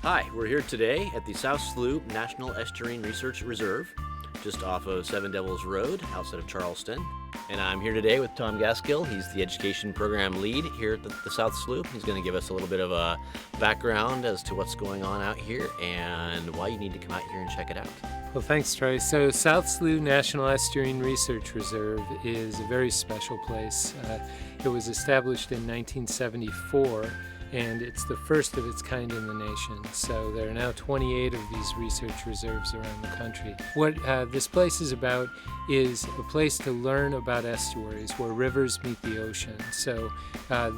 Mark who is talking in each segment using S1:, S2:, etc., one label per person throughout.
S1: Hi, we're here today at the South Slough National Estuarine Research Reserve, just off of Seven Devils Road, outside of Charleston. And I'm here today with Tom Gaskill. He's the education program lead here at the South Slough. He's going to give us a little bit of a background as to what's going on out here and why you need to come out here and check it out.
S2: Well, thanks, Troy. So South Slough National Estuarine Research Reserve is a very special place. It was established in 1974, and it's the first of its kind in the nation. So there are now 28 of these research reserves around the country. What this place is about is a place to learn about estuaries, where rivers meet the ocean. So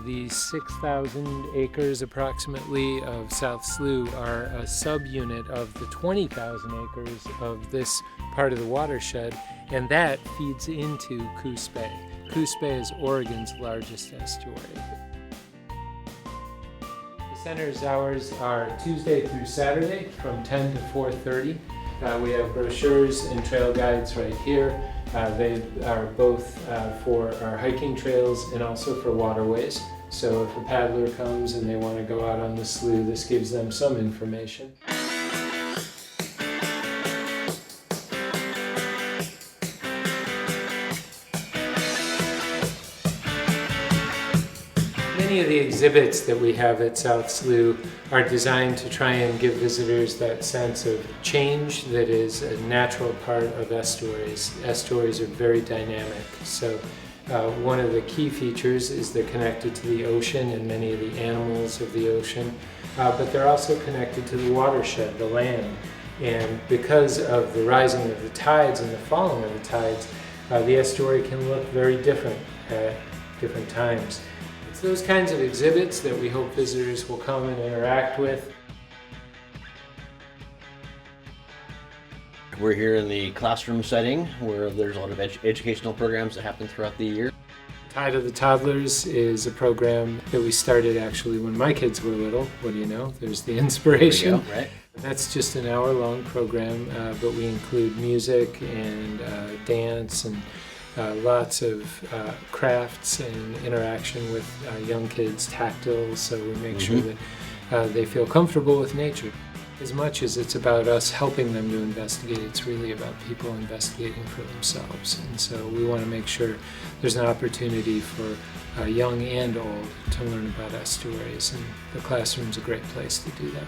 S2: these 6,000 acres approximately of South Slough are a subunit of the 20,000 acres of this part of the watershed, and that feeds into Coos Bay. Coos Bay is Oregon's largest estuary. Center's hours are Tuesday through Saturday from 10 to 4:30. We have brochures and trail guides right here. They are both for our hiking trails and also for waterways. So if a paddler comes and they want to go out on the slough, this gives them some information. Many of the exhibits that we have at South Slough are designed to try and give visitors that sense of change that is a natural part of estuaries. Estuaries are very dynamic, so one of the key features is they're connected to the ocean and many of the animals of the ocean, but they're also connected to the watershed, the land. And because of the rising of the tides and the falling of the tides, the estuary can look very different at different times. It's those kinds of exhibits that we hope visitors will come and interact with.
S1: We're here in the classroom setting where there's a lot of educational programs that happen throughout the year.
S2: Tide of the Toddlers is a program that we started actually when my kids were little. What do you know? There's the inspiration.
S1: There you go, right?
S2: That's just an hour-long program, but we include music and dance and lots of crafts and interaction with young kids, tactile, so we make sure that they feel comfortable with nature. As much as it's about us helping them to investigate, it's really about people investigating for themselves. And so we want to make sure there's an opportunity for young and old to learn about estuaries, and the classroom's a great place to do that.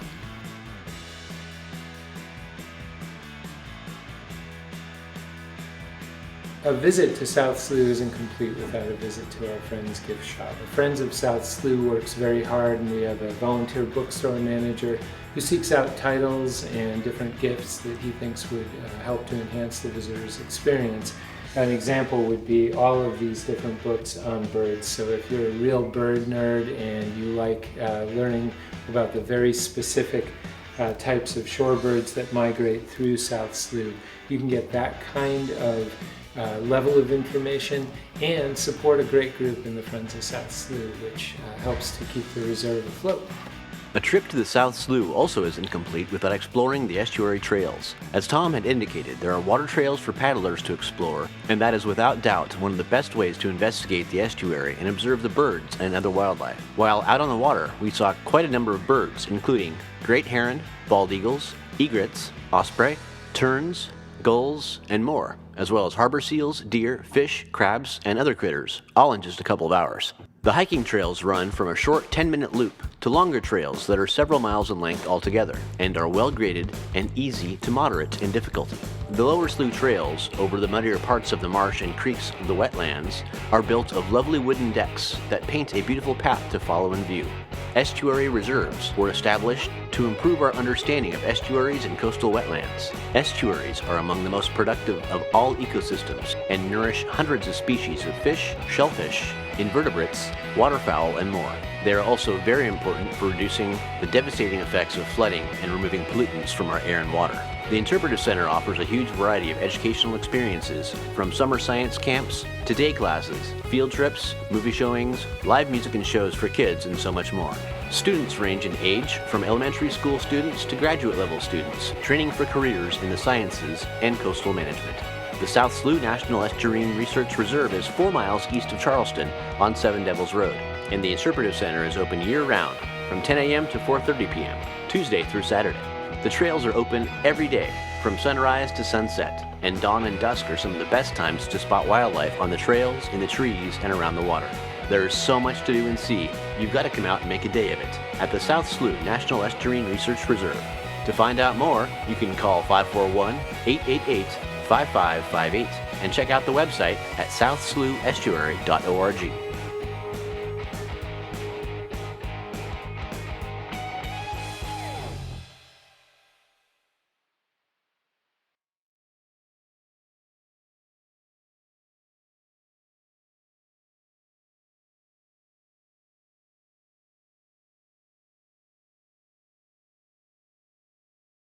S2: A visit to South Slough isn't complete without a visit to our Friends gift shop. The Friends of South Slough works very hard, and we have a volunteer bookstore manager who seeks out titles and different gifts that he thinks would help to enhance the visitor's experience. An example would be all of these different books on birds. So if you're a real bird nerd and you like learning about the very specific types of shorebirds that migrate through South Slough, you can get that kind of level of information and support a great group in the Friends of South Slough, which helps to keep the reserve afloat.
S1: A trip to the South Slough also isn't complete without exploring the estuary trails. As Tom had indicated, there are water trails for paddlers to explore, and that is without doubt one of the best ways to investigate the estuary and observe the birds and other wildlife. While out on the water, we saw quite a number of birds, including great heron, bald eagles, egrets, osprey, terns, gulls, and more, as well as harbor seals, deer, fish, crabs, and other critters, all in just a couple of hours. The hiking trails run from a short 10-minute loop to longer trails that are several miles in length altogether and are well graded and easy to moderate in difficulty. The lower slough trails over the muddier parts of the marsh and creeks of the wetlands are built of lovely wooden decks that paint a beautiful path to follow in view. Estuary reserves were established to improve our understanding of estuaries and coastal wetlands. Estuaries are among the most productive of all ecosystems and nourish hundreds of species of fish, shellfish, invertebrates, waterfowl, and more. They are also very important for reducing the devastating effects of flooding and removing pollutants from our air and water. The Interpretive Center offers a huge variety of educational experiences, from summer science camps to day classes, field trips, movie showings, live music and shows for kids, and so much more. Students range in age from elementary school students to graduate level students, training for careers in the sciences and coastal management. The South Slough National Estuarine Research Reserve is 4 miles east of Charleston on Seven Devils Road, and the Interpretive Center is open year-round from 10 a.m. to 4:30 p.m. Tuesday through Saturday. The trails are open every day, from sunrise to sunset, and dawn and dusk are some of the best times to spot wildlife on the trails, in the trees, and around the water. There is so much to do and see, you've got to come out and make a day of it at the South Slough National Estuarine Research Reserve. To find out more, you can call 541-888-5558 and check out the website at southsloughEstuary.org.